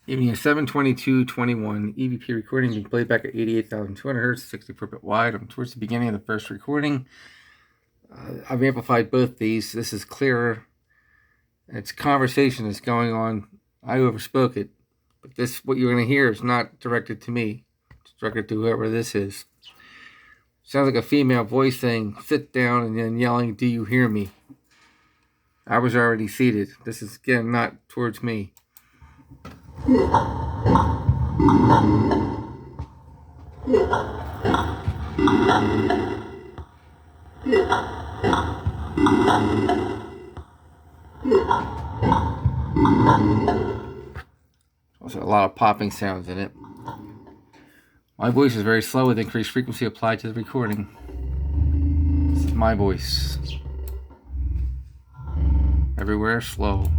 Evening of 7/22/21, EVP recording being played back at 88,200 hertz, 64-bit wide. I'm towards the beginning of the first recording. I've amplified both these. This is clearer. It's conversation that's going on. I overspoke it, but this, what you're going to hear, is not directed to me. It's directed to whoever this is. Sounds like a female voice saying, "Sit down," and then yelling, "Do you hear me?" I was already seated. This is, again, not towards me. Also a lot of popping sounds in it. My voice is very slow with increased frequency applied to the recording. This is my voice. Everywhere slow.